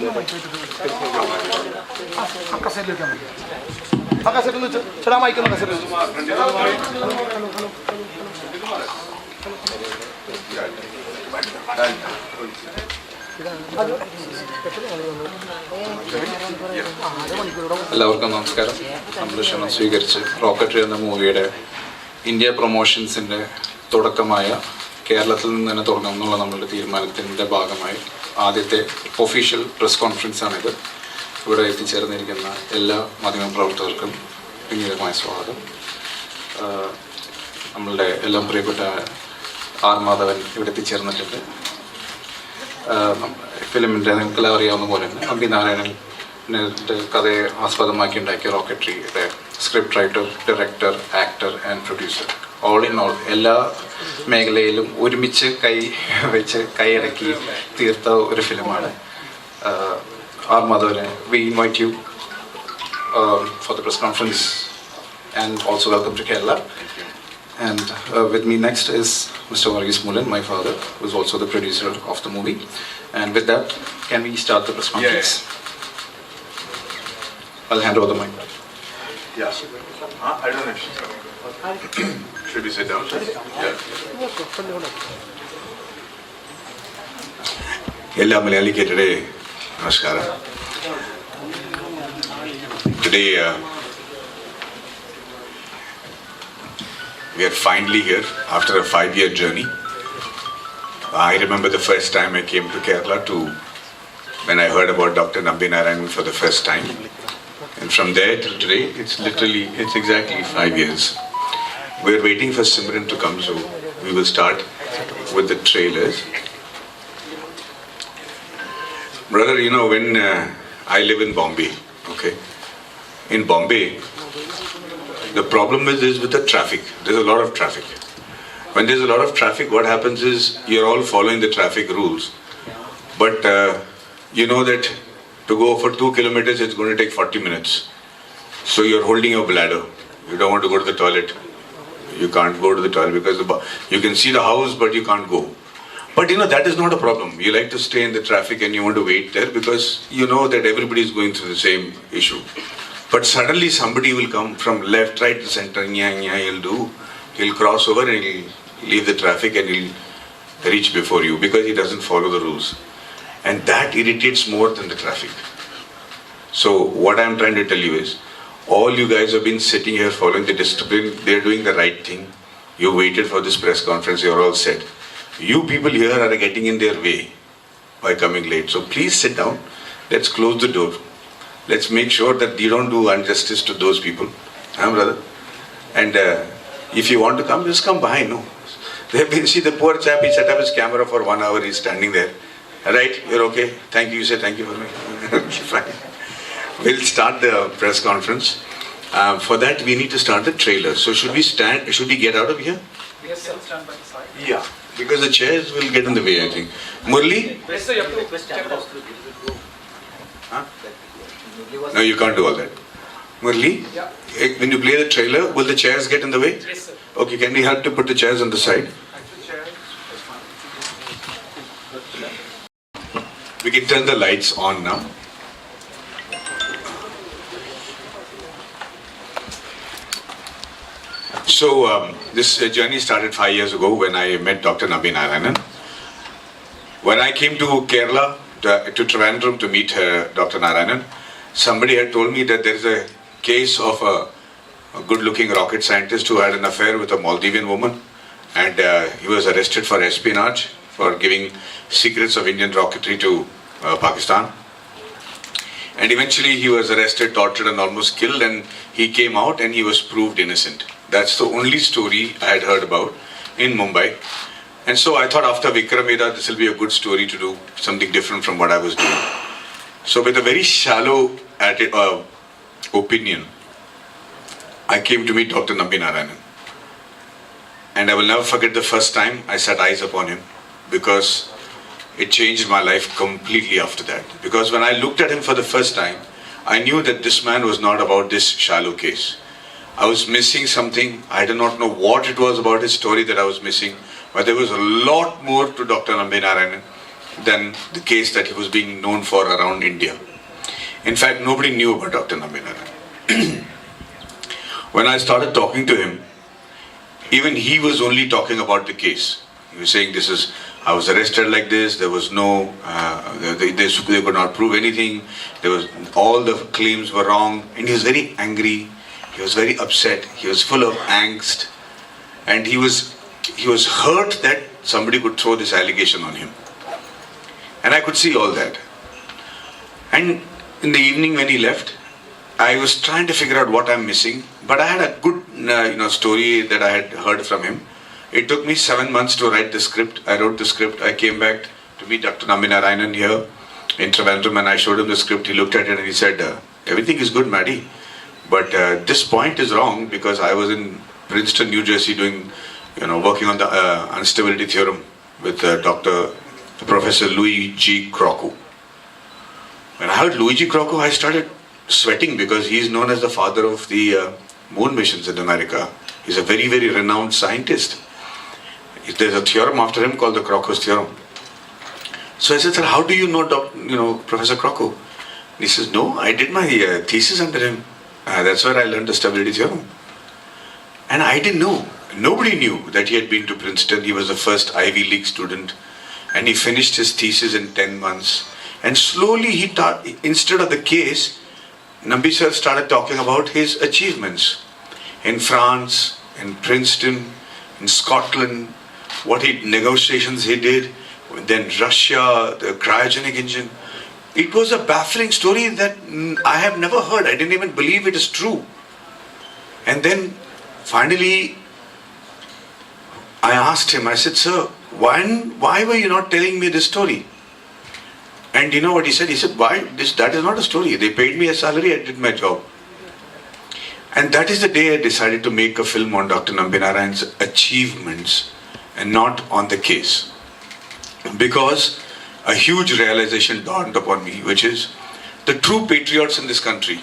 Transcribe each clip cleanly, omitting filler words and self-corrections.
എല്ലാവർക്കും നമസ്കാരം. സംരക്ഷണം സ്വീകരിച്ച് റോക്കറ്ററി എന്ന മൂവിയുടെ ഇന്ത്യ പ്രൊമോഷൻസിൻ്റെ തുടക്കമായ കേരളത്തിൽ നിന്ന് തന്നെ തുടങ്ങുമെന്നുള്ള നമ്മളുടെ തീരുമാനത്തിൻ്റെ ഭാഗമായി ആദ്യത്തെ ഒഫീഷ്യൽ പ്രസ് കോൺഫറൻസാണിത്. ഇവിടെ എത്തിച്ചേർന്നിരിക്കുന്ന എല്ലാ മാധ്യമപ്രവർത്തകർക്കും പിന്നീടമായ സ്വാഗതം. നമ്മളുടെ എല്ലാം പ്രിയപ്പെട്ട ആർ മാധവൻ ഇവിടെ എത്തിച്ചേർന്നിട്ടുണ്ട്. ഫിലിമിൻ്റെ നിങ്ങൾക്കെല്ലാം അറിയാവുന്ന പോലെ തന്നെ നമ്പി നാരായണൻ കഥയെ ആസ്പദമാക്കി ഉണ്ടാക്കിയ റോക്കറ്ററിയുടെ script writer, director, actor and producer, all in all എല്ലാ മേഖലയിലും ഒരുമിച്ച് കൈയടക്കി തീർത്ത ഒരു ഫിലിമാണ് ആർ മാധവനെ. We invite you for the press conference and also welcome to Kerala. And with me next is Mr. Varghese Moolan, my father, who is also the producer of the movie. And with that, can we start the press conference? Yeah. I'll hand over the mic. Yeah. I don't know. Should we sit down? Yeah. Ella Malayali ke today, namaskara. Today, we are finally here after a 5-year journey. I remember the first time I came to Kerala when I heard about Dr. Nambi Narayanan for the first time. And from there till today, it's exactly 5 years. We're waiting for Simran to come, so we will start with the trailers. Brother, you know, when I live in Bombay, okay? In Bombay, the problem is with the traffic. There's a lot of traffic. When there's a lot of traffic, what happens is you're all following the traffic rules. But you know that to go for 2 kilometers, it's going to take 40 minutes. So you're holding your bladder. You don't want to go to the toilet. You can't go to the toilet because you can see the house, but you can't go. But you know, that is not a problem. You like to stay in the traffic and you want to wait there because you know that everybody is going through the same issue. But suddenly somebody will come from left, right, to center. He'll cross over and he'll leave the traffic and he'll reach before you because he doesn't follow the rules. And that irritates more than the traffic. So what I'm trying to tell you is, all you guys have been sitting here following the discipline. They're doing the right thing. You waited for this press conference. You're all set. You people here are getting in their way by coming late. So please sit down. Let's close the door. Let's make sure that you don't do injustice to those people. Brother? And if you want to come, just come behind. No. See the poor chap, he set up his camera for 1 hour, he's standing there. Right? You're okay? Thank you. You say thank you for me. Fine. We'll start the press conference. For that, we need to start the trailer. So should we get out of here? Yes, sir. Stand by the side. Yeah. Because the chairs will get in the way, I think. Murli? Yes, sir. You have to check out. Huh? No, you can't do all that. Murli? Yeah. When you play the trailer, will the chairs get in the way? Yes, sir. Okay, can we help to put the chairs on the side? We can turn the lights on now. So, this journey started 5 years ago when I met Dr. Nambi Narayanan. When I came to Kerala, to Trivandrum to meet Dr. Narayanan, somebody had told me that there is a case of a good-looking rocket scientist who had an affair with a Maldivian woman, and he was arrested for espionage, for giving secrets of Indian rocketry to Pakistan. And eventually he was arrested, tortured and almost killed, and he came out and he was proved innocent. That's the only story I had heard about in Mumbai. And so I thought after Vikram Vedha, this will be a good story to do something different from what I was doing. So with a very shallow opinion, I came to meet Dr. Nambi Narayanan. And I will never forget the first time I set eyes upon him, because it changed my life completely after that. Because when I looked at him for the first time, I knew that this man was not about this shallow case. I was missing something. I did not know what it was about his story that I was missing. But there was a lot more to Dr. Nambi Narayanan. than the case that he was being known for around India. In fact, nobody knew about Dr. Nambi Narayanan. When I started talking to him, even he was only talking about the case. He was saying, I was arrested like this, there was no, they could not prove anything, all the claims were wrong, and he was very angry, he was very upset, he was full of angst, and he was hurt that somebody could throw this allegation on him. And I could see all that. And in the evening when he left, I was trying to figure out what I'm missing, but I had a good story that I had heard from him. It took me 7 months to write the script. I wrote the script. I came back to meet Dr. Nambi Narayanan here in Trivandrum, and I showed him the script. He looked at it and he said, everything is good, Maddie, but this point is wrong, because I was in Princeton, New Jersey doing, working on the unstability theorem with Professor Louis G. Crocco. When I heard Louis G. Crocco, I started sweating, because he is known as the father of the moon missions in America. He's a very, very renowned scientist. There's a theorem after him called the Crocco's theorem. So I said, sir, how do you know, Professor Crocco? He says, no, I did my thesis under him. That's where I learned the stability theorem. And I didn't know. Nobody knew that he had been to Princeton. He was the first Ivy League student. And he finished his thesis in 10 months. And slowly instead of the case, Nambi sir started talking about his achievements in France, in Princeton, in Scotland, negotiations he did, then Russia, the cryogenic engine. It was a baffling story that I have never heard. I didn't even believe it is true. And then finally, I asked him, I said, sir, why were you not telling me this story? And you know what he said? He said, that is not a story. They paid me a salary, I did my job. And that is the day I decided to make a film on Dr. Nambi Narayanan's achievements and not on the case. Because a huge realization dawned upon me, which is the true patriots in this country.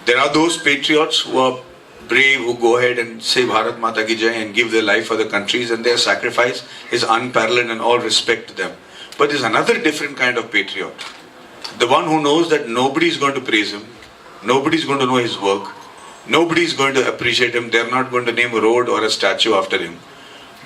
There are those patriots who are brave, who go ahead and say Bharat Mata Ki Jai and give their life for the countries, and their sacrifice is unparalleled, and all respect to them. But there's another different kind of patriot. The one who knows that nobody is going to praise him, nobody is going to know his work, nobody is going to appreciate him, they're not going to name a road or a statue after him,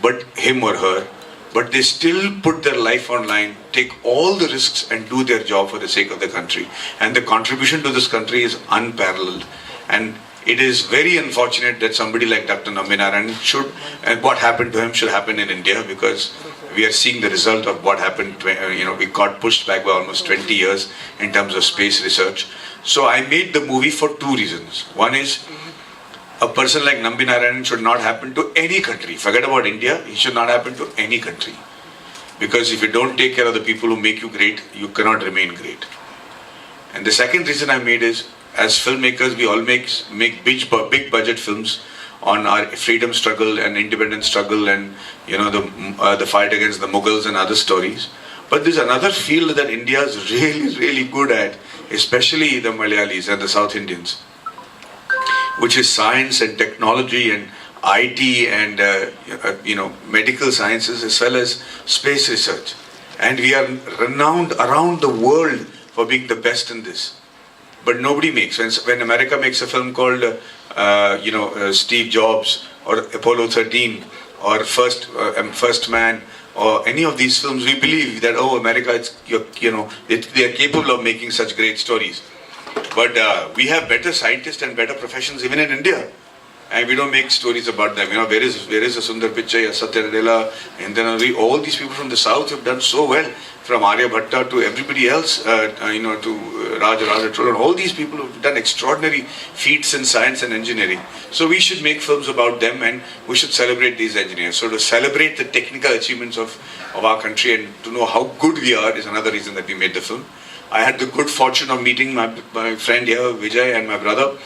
but him or her. But they still put their life on line, take all the risks and do their job for the sake of the country. And the contribution to this country is unparalleled. And it is very unfortunate that somebody like Dr. Nambi Narayanan and what happened to him should happen in India, because we are seeing the result of what happened. We got pushed back by almost 20 years in terms of space research. So I made the movie for two reasons. One is, a person like Nambi Narayanan should not happen to any country. Forget about India, he should not happen to any country. Because if you don't take care of the people who make you great, you cannot remain great. And the second reason I made is, as filmmakers, we all make big budget films on our freedom struggle and independence struggle and the fight against the Mughals and other stories. But there's another field that India is really, really good at, especially the Malayalis and the South Indians, which is science and technology and IT and medical sciences, as well as space research. And we are renowned around the world for being the best in this. But nobody makes. When America makes a film called Steve Jobs or Apollo 13 or First Man or any of these films, we believe that America, they are capable of making such great stories. But we have better scientists and better professions even in India, and we don't make stories about them. Where is a Sundar Pichai, Satya Nadella, and then all these people from the south have done so well, from Arya Bhatta to everybody else, to Raja Cholan. All these people have done extraordinary feats in science and engineering. So we should make films about them, and we should celebrate these engineers. So to celebrate the technical achievements of our country and to know how good we are is another reason that we made the film. I had the good fortune of meeting my friend here, Vijay, and my brother,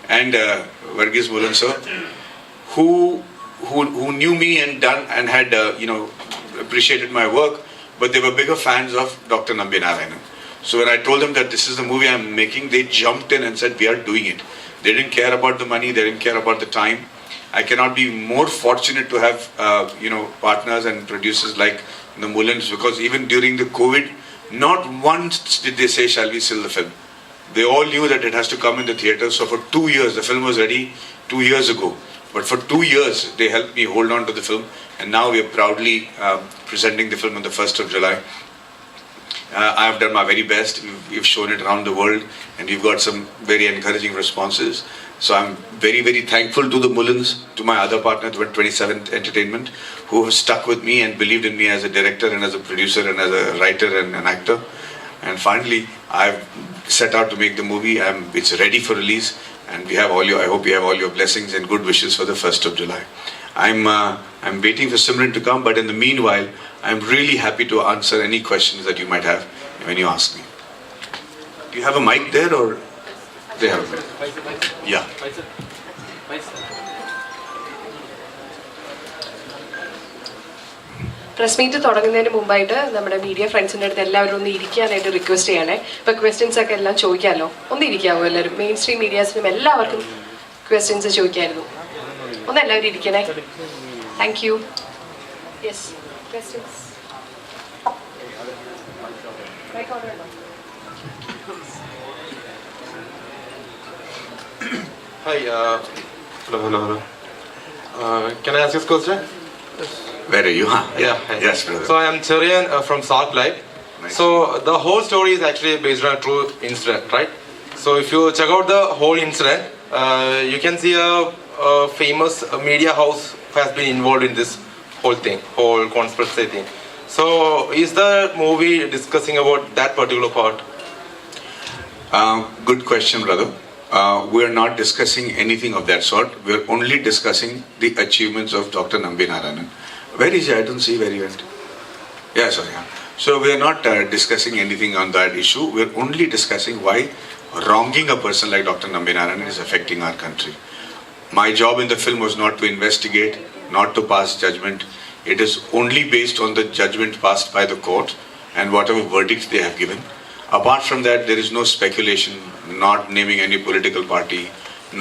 and Varghese Mulan sir, who knew me and had appreciated my work, but they were bigger fans of Dr. Nambi Narayanan. So when I told them that this is the movie I'm making, they jumped in and said, we are doing it. They didn't care about the money, they didn't care about the time. I cannot be more fortunate to have partners and producers like the Mullins, because even during the COVID, not once did they say, shall we sell the film? They all knew that it has to come in the theatres. So for 2 years, the film was ready 2 years ago. But for 2 years, they helped me hold on to the film. And now we are proudly presenting the film on the 1st of July. I have done my very best. We've shown it around the world, and we've got some very encouraging responses. So I'm very, very thankful to the Mullins, to my other partner, 27th Entertainment, who have stuck with me and believed in me as a director and as a producer and as a writer and an actor. And finally, I've set out to make the movie. It's ready for release, and I hope you have all your blessings and good wishes for the 1st of July. I'm waiting for Simran to come, but in the meanwhile, I'm really happy to answer any questions that you might have when you ask me. Do you have a mic there, or they have a mic? Yeah. Pressmeet തുടങ്ങുന്നതിന് മുമ്പായിട്ട് നമ്മുടെ media ഫ്രണ്ട്സിൻ്റെ അടുത്ത് എല്ലാവരും ഒന്ന് ഇരിക്കാനായിട്ട് request ചെയ്യണേ. ഇപ്പോൾ questions ഒക്കെ എല്ലാം ചോദിക്കാമല്ലോ, ഒന്ന് ഇരിക്കാമോ എല്ലാവരും? മെയിൻ സ്ട്രീം മീഡിയാസിനും എല്ലാവർക്കും ക്വസ്റ്റ്യൻസ് ചോദിക്കായിരുന്നു. ഒന്ന് എല്ലാവരും ഇരിക്കണേ. Thank you. Yes, questions. Hi, hello. Can I ask you a question? Where are you? Huh? Yeah. Hi. Yes, brother. So I am Cherian from Salt Lake. Nice. So the whole story is actually based on a true incident, right? So if you check out the whole incident, you can see a famous media house has been involved in this whole conspiracy thing. So is the movie discussing about that particular part? Good question, brother. We are not discussing anything of that sort. We are only discussing the achievements of Dr. Nambi Narayanan. Where is he? I don't see where he went. Yeah, sorry. Yeah. So we are not discussing anything on that issue. We are only discussing why wronging a person like Dr. Nambi Narayanan is affecting our country. My job in the film was not to investigate, not to pass judgment. It is only based on the judgment passed by the court and whatever verdicts they have given. Apart from that, there is no speculation, not naming any political party,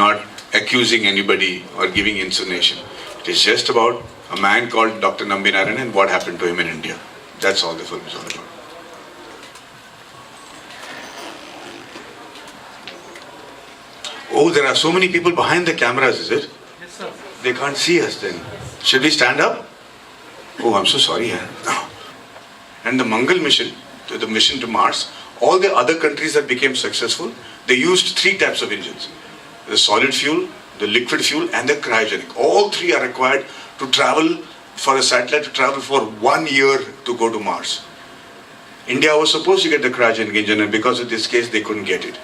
not accusing anybody or giving insinuation. It is just about a man called Dr. Nambi Narayanan and what happened to him in India. That's all the film is all about. Oh, there are so many people behind the cameras, is it? Yes, sir. They can't see us then. Should we stand up? Oh, I'm so sorry. And the Mangal mission, the mission to Mars, all the other countries that became successful, they used 3 types of engines. The solid fuel, the liquid fuel, and the cryogenic. All 3 are required to travel, for a satellite to travel for 1 year to go to Mars. India was supposed to get the cryogenic engine, and because of this case, they couldn't get it.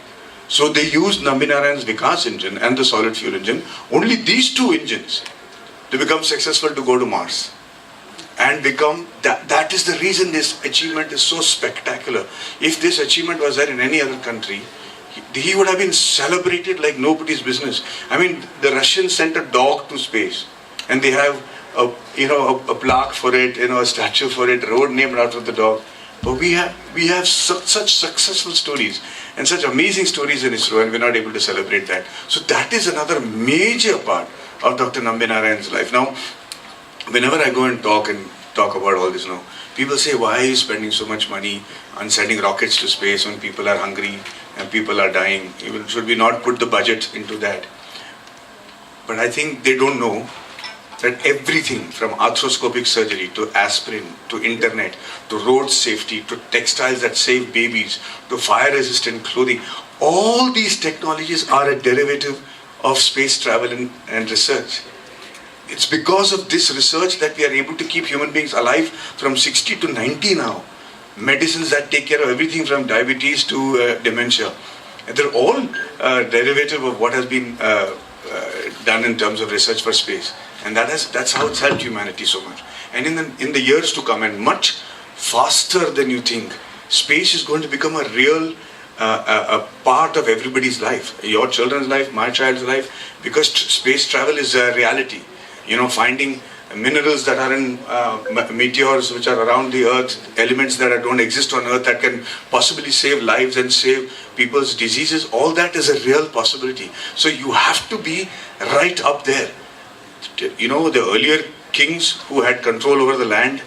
So they used Nambi Narayan's Vikas engine and the solid fuel engine, only these 2 engines, to become successful to go to Mars. And become, that is the reason this achievement is so spectacular. If this achievement was there in any other country, he would have been celebrated like nobody's business. I mean, the Russians sent a dog to space, and they have a plaque for it, a statue for it, a road named after the dog. But we have such successful stories and such amazing stories in ISRO, and we're not able to celebrate that. So that is another major part of Dr. Nambi Narayan's life. Now, whenever I go and talk about all this now, people say, why are you spending so much money on sending rockets to space when people are hungry and people are dying? Should we not put the budget into that? But I think they don't know that everything from arthroscopic surgery to aspirin to internet to road safety to textiles that save babies to fire resistant clothing, all these technologies are a derivative of space travel and research. It's because of this research that we are able to keep human beings alive from 60 to 90 now. Medicines that take care of everything from diabetes to dementia. And they're all derivative of what has been done in terms of research for space. And that's how it's helped humanity so much. And in the years to come, and much faster than you think, space is going to become a real a part of everybody's life. Your children's life, my child's life, because space travel is a reality. Finding minerals that are in meteors which are around the earth, elements that don't exist on earth that can possibly save lives and save people's diseases, all that is a real possibility. So you have to be right up there. The earlier kings who had control over the land,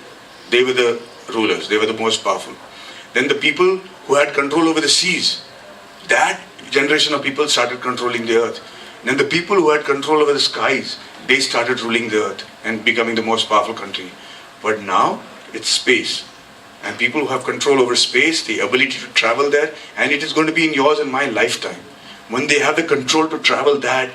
they were the rulers. They were the most powerful. Then the people who had control over the seas, that generation of people started controlling the earth. Then the people who had control over the skies, they started ruling the earth and becoming the most powerful country. But now it's space. And people who have control over space, the ability to travel there, and it is going to be in yours and my lifetime. When they have the control to travel that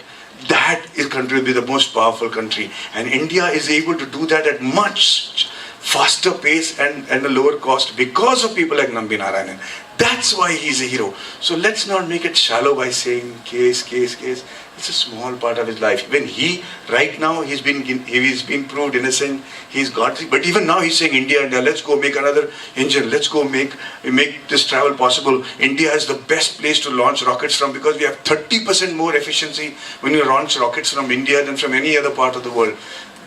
is country will be the most powerful country. And India is able to do that at much faster pace and a lower cost because of people like Nambi Narayanan. That's why he's a hero. So let's not make it shallow by saying case. It's a small part of his life. When right now, he's been proved innocent. He's got, but even now he's saying India, let's go make another engine. Let's go make this travel possible. India is the best place to launch rockets from because we have 30% more efficiency when you launch rockets from India than from any other part of the world.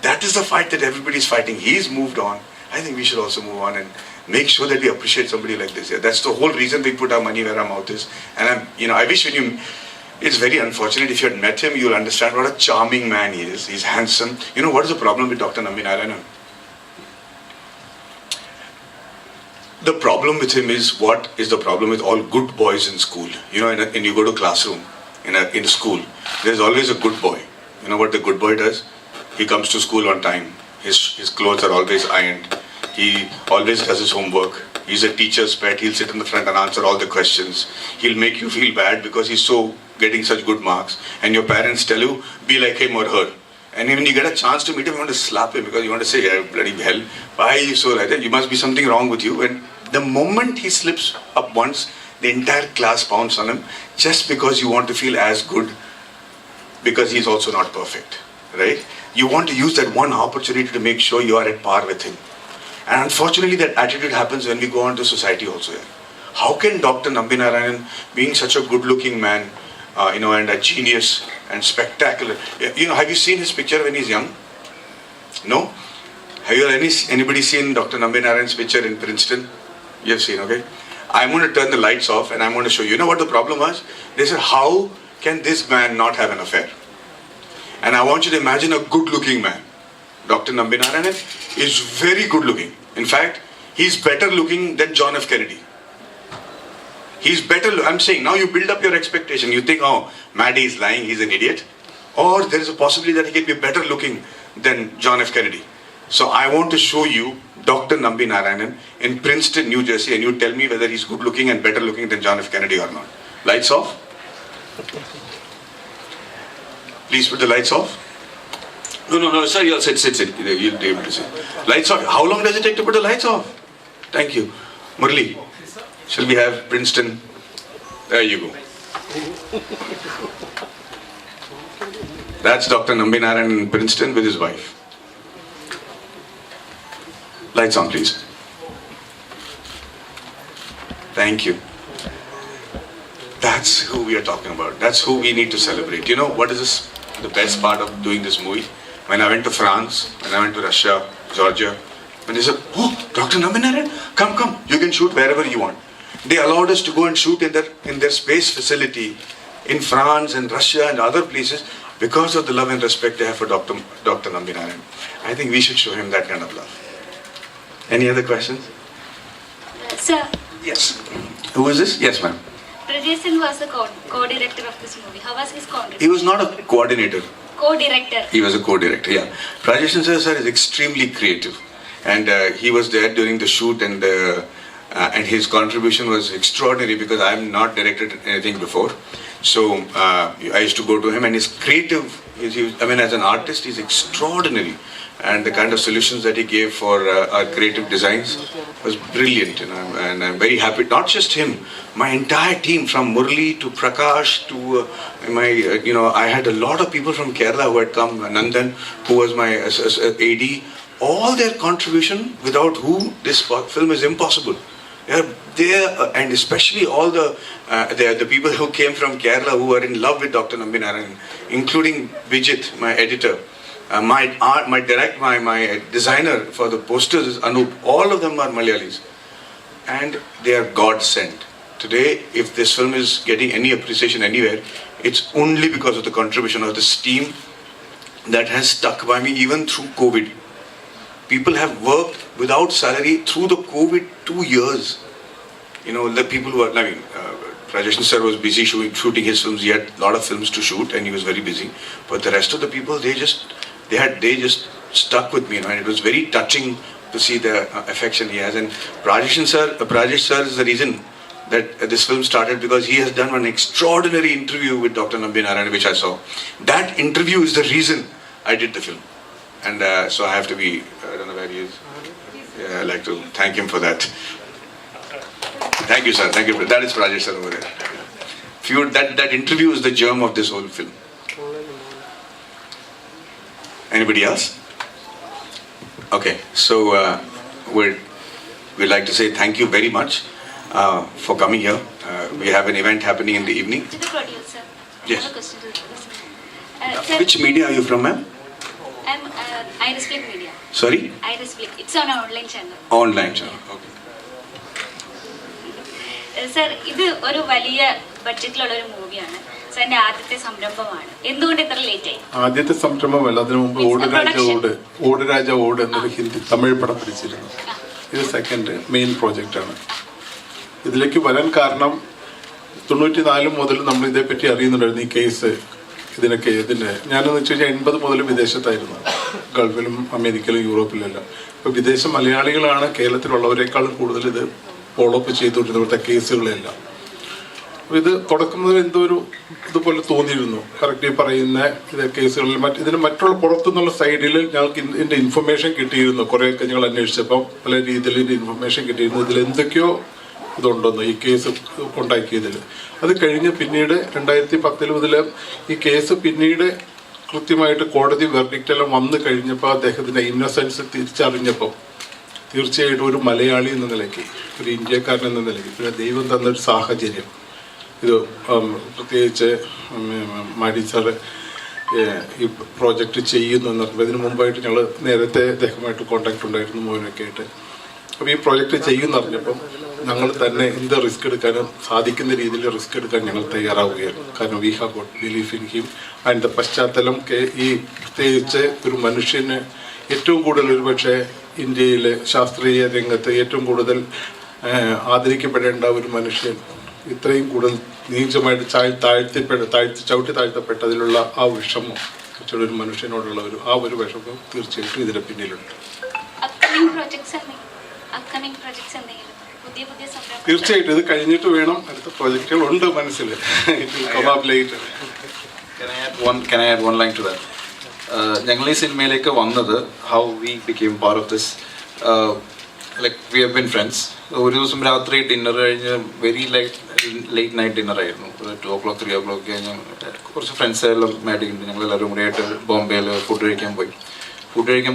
That is the fight that everybody's fighting. He's moved on. I think we should also move on and make sure that we appreciate somebody like this. Yeah, that's the whole reason we put our money where our mouth is. And I wish it's very unfortunate. If you had met him, you'll understand what a charming man he is. He's handsome. You know what is the problem with Dr. Nambi Narayanan? The problem with him is what is the problem with all good boys in school. You know, and you go to classroom in a school, there's always a good boy. You know what the good boy does? He comes to school on time. His clothes are always ironed. He always does his homework. He's a teacher's pet. He'll sit in the front and answer all the questions. He'll make you feel bad because he's so getting such good marks. And your parents tell you, be like him or her. And when you get a chance to meet him, you want to slap him because you want to say, yeah, bloody hell, why are you so like that? You must be something wrong with you. And the moment he slips up once, the entire class pounds on him just because you want to feel as good because he's also not perfect, right? You want to use that one opportunity to make sure you are at par with him. And unfortunately, that attitude happens when we go on to society also. Yeah. How can Dr. Nambi Narayanan, being such a good-looking man, and a genius and spectacular, have you seen his picture when he's young? No? Have you anybody seen Dr. Nambi Narayanan's picture in Princeton? You have seen, okay? I'm going to turn the lights off and I'm going to show you. You know what the problem was? They said, how can this man not have an affair? And I want you to imagine a good-looking man. Dr. Nambi Narayanan is very good-looking. In fact, he's better looking than John F. Kennedy. He's better. I'm saying, now you build up your expectation. You think, oh, Maddie is lying, he's an idiot. Or there is a possibility that he can be better looking than John F. Kennedy. So I want to show you Dr. Nambi Narayanan in Princeton, New Jersey, and you tell me whether he's good looking and better looking than John F. Kennedy or not. Lights off. Please put the lights off. No, sir, you'll sit. You'll be able to see. Lights off. How long does it take to put the lights off? Thank you. Murli, shall we have Princeton? There you go. That's Dr. Nambi Narayanan in Princeton with his wife. Lights on, please. Thank you. That's who we are talking about. That's who we need to celebrate. You know what is this? The best part of doing this movie? When I went to France, when I went to Russia, Georgia, when they said, oh, Dr. Nambi Narayanan, come, you can shoot wherever you want. They allowed us to go and shoot in their space facility in France and Russia and other places because of the love and respect they have for Dr. Nambi Narayanan. I think we should show him that kind of love. Any other questions? Sir. Yes. Who is this? Yes, ma'am. Prajasan was the co-director of this movie. How was his contribution? He was not a coordinator. Co-director. He was a co-director, yeah. Prajasan sir is extremely creative. And he was there during the shoot and his contribution was extraordinary because I have not directed anything before. So I used to go to him and his creative, as an artist, he's extraordinary. And the kind of solutions that he gave for our creative designs was brilliant. And I'm very happy. Not just him, my entire team from Murli to Prakash to I had a lot of people from Kerala who had come. Nandan, who was my AD. All their contribution, without who this film is impossible. And especially all the people who came from Kerala who were in love with Dr. Nambi Narayanan, including Vijit, my editor. My designer for the posters is Anup. All of them are Malayalis. And they are God sent. Today, if this film is getting any appreciation anywhere, it's only because of the contribution of this team that has stuck by me even through COVID. people have worked without salary through the COVID 2 years. You know, the people who are, I mean, Rajesh sir was busy shooting his films. He had a lot of films to shoot and he was very busy. But the rest of the people, they just stuck with me, you know, and it was very touching to see the affection he has. And Rajesh sir is the reason that this film started, because he has done an extraordinary interview with Dr. Nambi Narayanan, which I saw. That interview is the reason I did the film. And so I have to be, I don't know where he is. Yeah, I'd like to thank him for that. Thank you, sir. Thank you. That is Rajesh sir over there. That interview is the germ of this whole film. Anybody else? Okay, so we'd like to say thank you very much for coming here. We have an event happening in the evening. To the producer, Yes. I have a question to the producer. Sir, Which media are you from, ma'am? I'm aerospace media. Sorry? Aerospace. It's on our online channel. Online channel. Okay. Sir, ഇത് ഒരു വലിയ ബഡ്ജറ്റിലുള്ള ഒരു മൂവിയാണ്. സാറിന്റെ ആദ്യത്തെ സംരംഭമാണ്. എന്തുകൊണ്ട് ഇത്ര ലേറ്റ് ആയി? ആദ്യത്തെ സംരംഭമല്ല, അതിനു മുമ്പ് ഓട് രാജ ഓട് എന്നൊരു ഹിന്ദി തമിഴ് പടം പിടിച്ചിരുന്നു. ഇത് സെക്കൻഡ് മെയിൻ പ്രോജക്റ്റാണ്. ഇതിലേക്ക് വരാൻ കാരണം 94 മുതൽ നമ്മൾ ഇതേപ്പറ്റി അറിയുന്നുണ്ടായിരുന്നു, ഈ കേസ്. ഞാനെന്ന് വെച്ച് കഴിഞ്ഞാൽ 80 മുതൽ വിദേശത്തായിരുന്നു, ഗൾഫിലും അമേരിക്കയിലും യൂറോപ്പിലെല്ലാം. ഇപ്പോൾ വിദേശ മലയാളികളാണ് കേരളത്തിലുള്ളവരെക്കാളും കൂടുതൽ ഇത് ഫോളോ അപ്പ് ചെയ്തുകൊണ്ടിരുന്ന ഇവിടുത്തെ കേസുകളെല്ലാം. അപ്പോൾ ഇത് തുടക്കം മുതൽ എന്തോ ഒരു ഇതുപോലെ തോന്നിയിരുന്നു. കറക്റ്റ് ഈ പറയുന്ന ഇത് കേസുകളിൽ ഇതിന് മറ്റുള്ള പുറത്തുനിന്നുള്ള സൈഡിൽ ഞങ്ങൾക്ക് ഇതിൻ്റെ ഇൻഫർമേഷൻ കിട്ടിയിരുന്നു. കുറേയൊക്കെ ഞങ്ങൾ അന്വേഷിച്ചപ്പോൾ പല രീതിയിൽ ഇതിൻ്റെ ഇൻഫർമേഷൻ കിട്ടിയിരുന്നു. ഇതിൽ എന്തൊക്കെയോ ഇതുണ്ടെന്ന് ഈ കേസ് ഉണ്ടാക്കിയതിൽ. അത് കഴിഞ്ഞ് പിന്നീട് 2010 മുതൽ ഈ കേസ് പിന്നീട് കൃത്യമായിട്ട് കോടതി വെർഡിക്റ്റെല്ലാം വന്നു കഴിഞ്ഞപ്പോൾ അദ്ദേഹത്തിൻ്റെ ഇന്നസെൻസ് തിരിച്ചറിഞ്ഞപ്പോൾ തീർച്ചയായിട്ടും ഒരു മലയാളി എന്ന നിലയ്ക്ക്, ഒരു ഇന്ത്യക്കാരൻ എന്ന നിലയ്ക്ക്, പിന്നെ ദൈവം തന്നൊരു സാഹചര്യം, ഇത് പ്രത്യേകിച്ച് മാഡി സാറ് ഈ പ്രോജക്റ്റ് ചെയ്യുന്നു എന്ന് പറഞ്ഞപ്പോൾ ഇതിനു മുമ്പായിട്ട് ഞങ്ങൾ നേരത്തെ അദ്ദേഹമായിട്ട് കോണ്ടാക്ട് ഉണ്ടായിരുന്നു, മോനൊക്കെ ആയിട്ട്. അപ്പോൾ ഈ പ്രോജക്റ്റ് ചെയ്യുമെന്ന് അറിഞ്ഞപ്പം ഞങ്ങൾ തന്നെ എന്ത് റിസ്ക് എടുക്കാനും സാധിക്കുന്ന രീതിയിൽ റിസ്ക് എടുക്കാൻ ഞങ്ങൾ തയ്യാറാവുകയാണ്. കാരണം we have got belief in him. അതിൻ്റെ പശ്ചാത്തലം ഈ പ്രത്യേകിച്ച് ഒരു മനുഷ്യന് ഏറ്റവും കൂടുതൽ ഒരുപക്ഷെ ഇന്ത്യയിലെ ശാസ്ത്രീയ രംഗത്ത് ഏറ്റവും കൂടുതൽ ആദരിക്കപ്പെടേണ്ട ഒരു മനുഷ്യൻ ഇത്രയും കൂടുതൽ നീചമായിട്ട് ചവിട്ടി താഴ്ത്തപ്പെട്ടതിലുള്ള ആ വിഷമം, തീർച്ചയായിട്ടും ഒരു മനുഷ്യനോടുള്ള ആ ഒരു വിഷമം തീർച്ചയായിട്ടും ഇതിന് പിന്നിലുണ്ട്. തീർച്ചയായിട്ടും ഇത് കഴിഞ്ഞിട്ട് വേണം, അടുത്ത പ്രോജക്റ്റുകൾ ഉണ്ട് മനസ്സിൽ. Can I add one line to that? ഞങ്ങൾ ഈ സിനിമയിലേക്ക് വന്നത്, how we became part of this, like we have been friends. ഒരു ദിവസം രാത്രി ഡിന്നർ കഴിഞ്ഞ് വെരി ലേറ്റ് നൈറ്റ് ഡിന്നർ ആയിരുന്നു, ഒരു 2 o'clock 3 o'clock കഴിഞ്ഞ് കുറച്ച് ഫ്രണ്ട്സ് എല്ലാം മാഡിയുണ്ട്. ഞങ്ങളെല്ലാവരും കൂടി ആയിട്ട് ബോംബെയിൽ ഫുഡ് കഴിക്കാൻ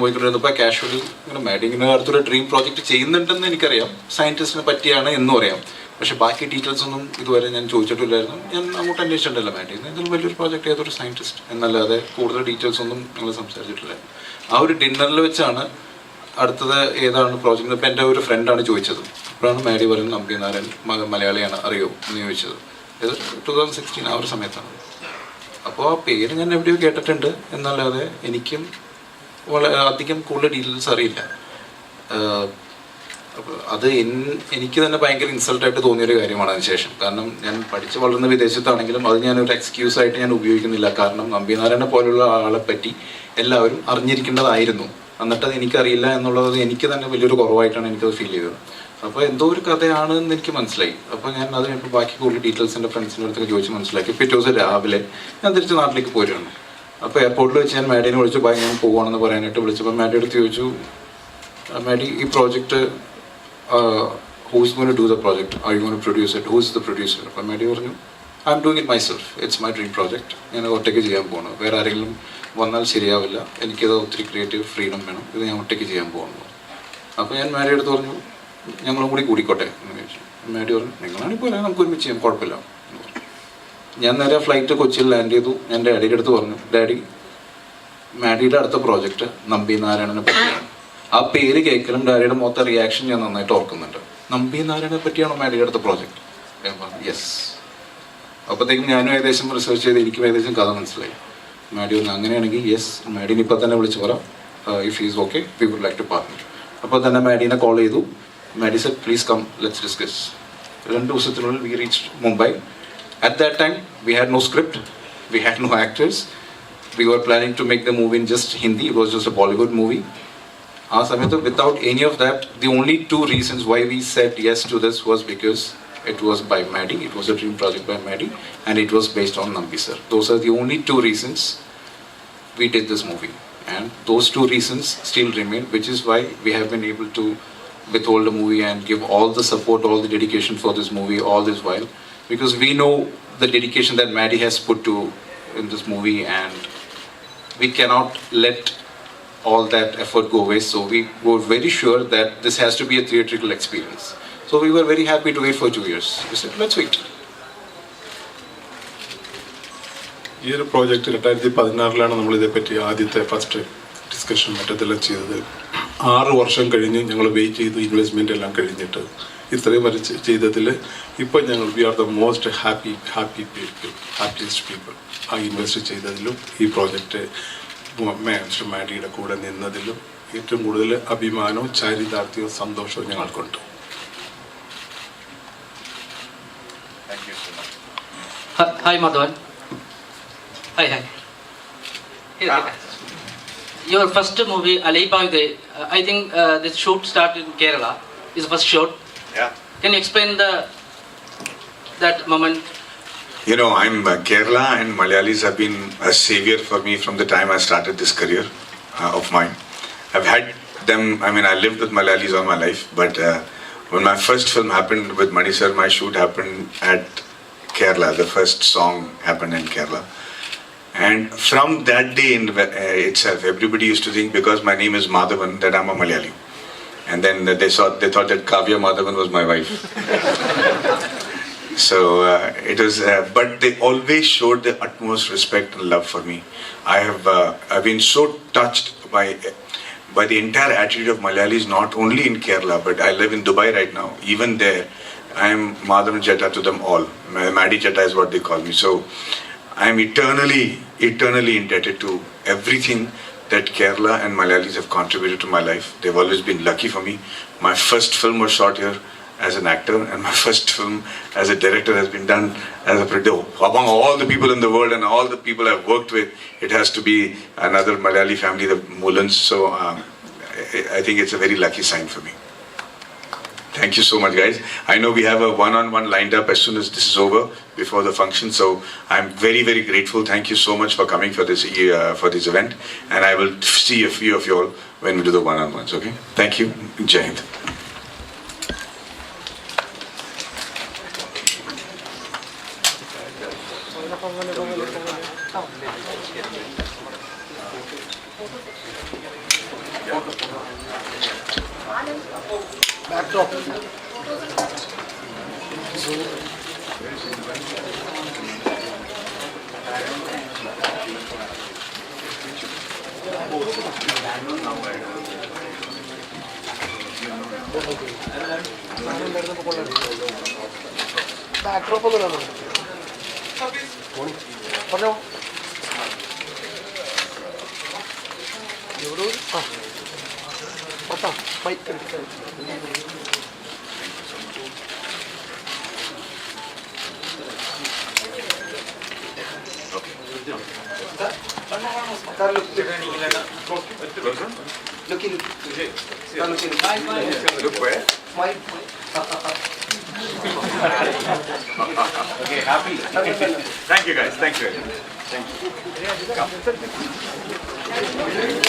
പോയിക്കൊണ്ടിരുന്നപ്പോൾ കാഷ്വലി ഇങ്ങനെ മാഡിങ്ങിന് അടുത്തൊരു ഡ്രീം പ്രോജക്റ്റ് ചെയ്യുന്നുണ്ടെന്ന് എനിക്കറിയാം, സയൻറ്റിസ്റ്റിനെ പറ്റിയാണ് എന്നും അറിയാം. പക്ഷേ ബാക്കി ഡീറ്റെയിൽസ് ഒന്നും ഇതുവരെ ഞാൻ ചോദിച്ചിട്ടില്ലായിരുന്നു. ഞാൻ അങ്ങോട്ട് അന്വേഷിച്ചിട്ടുണ്ടല്ലോ മാഡിന്ന്, ഇതിൽ വലിയൊരു പ്രോജക്റ്റ് ചെയ്തൊരു സയൻറ്റിസ്റ്റ് എന്നല്ലാതെ കൂടുതൽ ഡീറ്റെയിൽസ് ഒന്നും ഞങ്ങൾ സംസാരിച്ചിട്ടില്ലായിരുന്നു. ആ ഒരു ഡിന്നറിൽ വെച്ചാണ് അടുത്തത് ഏതാണ് പ്രോജക്റ്റ്, ഇപ്പം എൻ്റെ ഒരു ഫ്രണ്ടാണ് ചോദിച്ചത്. അപ്പോഴാണ് മാഡി പറയുന്നത് നമ്പി നാരായണൻ മലയാളിയാണ്, അറിയോ എന്ന് ചോദിച്ചത്. ഇത് 2016 ആ ഒരു സമയത്താണ്. അപ്പോൾ ആ പേര് ഞാൻ എവിടെയോ കേട്ടിട്ടുണ്ട് എന്നല്ലാതെ എനിക്കും വളരെ അധികം കൂടുതൽ ഡീറ്റെയിൽസ് അറിയില്ല. അത് എനിക്ക് തന്നെ ഭയങ്കര ഇൻസൾട്ടായിട്ട് തോന്നിയൊരു കാര്യമാണ് അതിനുശേഷം. കാരണം ഞാൻ പഠിച്ച് വളർന്ന വിദേശത്താണെങ്കിലും അത് ഞാനൊരു എക്സ്ക്യൂസായിട്ട് ഞാൻ ഉപയോഗിക്കുന്നില്ല. കാരണം നമ്പി നാരായണനെ പോലുള്ള ആളെ പറ്റി എല്ലാവരും അറിഞ്ഞിരിക്കേണ്ടതായിരുന്നു. എന്നിട്ട് അത് എനിക്കറിയില്ല എന്നുള്ളത് എനിക്ക് തന്നെ വലിയൊരു കുറവായിട്ടാണ് എനിക്കത് ഫീൽ ചെയ്തത്. അപ്പോൾ എന്തോ ഒരു കഥയാണ് എന്ന് എനിക്ക് മനസ്സിലായി. അപ്പോൾ ഞാൻ അത് കഴിഞ്ഞപ്പോൾ ബാക്കി കൂടുതൽ ഡീറ്റെയിൽസ് എൻ്റെ ഫ്രണ്ട്സിൻ്റെ അടുത്തൊക്കെ ചോദിച്ച് മനസ്സിലാക്കി. പിറ്റേ ദിവസം രാവിലെ ഞാൻ തിരിച്ച് നാട്ടിലേക്ക് പോരുകയാണ്. അപ്പോൾ എയർപോർട്ടിൽ വെച്ച് ഞാൻ മാഡിനെ വിളിച്ചു, ഞാൻ പോവുകയാണെന്ന് പറയാനായിട്ട് വിളിച്ചപ്പോൾ മാഡി അടുത്ത് ചോദിച്ചു, മാഡി ഈ project who is going to do the project? Are you going to produce it? Who is the producer? അപ്പോൾ മാഡി പറഞ്ഞു, I am doing it myself. It's my dream project. ഞാൻ ഒറ്റയ്ക്ക് ചെയ്യാൻ പോകുന്നു, വേറെ ആരെങ്കിലും വന്നാൽ ശരിയാവില്ല, എനിക്കത് ഒത്തിരി ക്രിയേറ്റീവ് ഫ്രീഡം വേണം, ഇത് ഞാൻ ഒറ്റയ്ക്ക് ചെയ്യാൻ പോകുന്നു. അപ്പോൾ ഞാൻ മാഡിയുടെ അടുത്ത് പറഞ്ഞു, ഞങ്ങളും കൂടി കൂടിക്കോട്ടെ എന്ന് ചോദിച്ചു. മാഡി പറഞ്ഞു, നിങ്ങളാണെങ്കിൽ പോലെ നമുക്ക് ഒരുമിച്ച് ചെയ്യാം, കുഴപ്പമില്ല എന്ന് പറഞ്ഞു. ഞാൻ നേരെ ഫ്ലൈറ്റ് കൊച്ചിയിൽ ലാൻഡ് ചെയ്തു. ഞാൻ ഡാഡിയുടെ അടുത്ത് പറഞ്ഞു, ഡാഡി മാഡിയുടെ അടുത്ത പ്രോജക്റ്റ് നമ്പി നാരായണനെ പറ്റിയാണ്. ആ പേര് കേൾക്കലും ഡാഡിയുടെ മൊത്തം റിയാക്ഷൻ ഞാൻ നന്നായിട്ട് ഓർക്കുന്നുണ്ട്. നമ്പി നാരായണനെ പറ്റിയാണോ മാഡിയുടെ അടുത്ത പ്രോജക്റ്റ്? ഞാൻ പറഞ്ഞു യെസ്. അപ്പോഴത്തേക്കും ഞാനും ഏകദേശം റിസർച്ച് ചെയ്ത് എനിക്കും ഏകദേശം കഥ മനസ്സിലായി. മാഡി പറഞ്ഞു, അങ്ങനെയാണെങ്കിൽ യെസ്, മാഡിനെ ഇപ്പം തന്നെ വിളിച്ച് പറ, if he's okay, we would like to partner. അപ്പോൾ തന്നെ മാഡീനെ കോൾ ചെയ്തു. Maddy said, please come, let's discuss. 2 ദിവസത്തിനുള്ളിൽ we reached Mumbai. At that time, we had no script, we had no actors. We were planning to make the movie in just Hindi. It was just a Bollywood movie. Without any of that, the only 2 reasons why we said yes to this was because it was by Maddie, it was a dream project by Maddie, and it was based on Nambi sir. Those are the only 2 reasons we did this movie. And those 2 reasons still remain, which is why we have been able to withhold the movie and give all the support, all the dedication for this movie all this while. Because we know the dedication that Maddie has put to in this movie, and we cannot let all that effort go waste. So we were very sure that this has to be a theatrical experience. So we were very happy to wait for 2 years. We said, let's wait. ഈ ഒരു project 2016 നമ്മളിതേപ്പറ്റി ആദ്യത്തെ first discussion മറ്റതെല്ലാം ചെയ്തത്. 6 വർഷം കഴിഞ്ഞ് ഞങ്ങൾ wait ചെയ്തു, investment എല്ലാം കഴിഞ്ഞിട്ട് ഇത്രയും വരെ ചെയ്തതിൽ ഇപ്പം ഞങ്ങൾ we are the most happiest people. ആ ഇൻവെസ്റ്റ് ചെയ്തതിലും ഈ പ്രോജക്റ്റ് മിസ്റ്റർ മാഡിയുടെ കൂടെ നിന്നതിലും ഏറ്റവും കൂടുതൽ അഭിമാനവും ചാരിതാർത്ഥ്യവും സന്തോഷവും ഞങ്ങൾക്കുണ്ട്. Hi Madhavan. Hi. Your first movie, Alaipavide, I think the shoot started in Kerala. Is first shoot. Yeah. Can you explain that moment? You know, Kerala and Malayalis have been a savior for me from the time I started this career of mine. I've had them, I lived with Malayalis all my life, but when my first film happened with Mani sir, my shoot happened at Kerala. The first song happened in Kerala. And from that day itself, everybody used to think because my name is Madhavan that I'm a Malayali. And then they thought that Kavya Madhavan was my wife. So it was, but they always showed the utmost respect and love for me. I've been so touched by the entire attitude of Malayalis, not only in Kerala, but I live in Dubai right now. Even there, I am Madhavan Jetta to them all. Maddie Jetta is what they call me. So I am eternally indebted to everything that Kerala and Malayalis have contributed to my life. They've always been lucky for me. My first film was shot here as an actor, and my first film as a director has been done as a producer. Among all the people in the world and all the people I've worked with, it has to be another Malayali family, the Mullans. So I think it's a very lucky sign for me. Thank you so much, guys. I know we have a one-on-one lined up as soon as this is over, before the function. So I'm very, very grateful. Thank you so much for coming for this event. And I will see a few of you all when we do the one-on-ones, okay? Thank you. Jai Hind. Look where? Okay, happy. Thank you guys. Thank you. Thank you.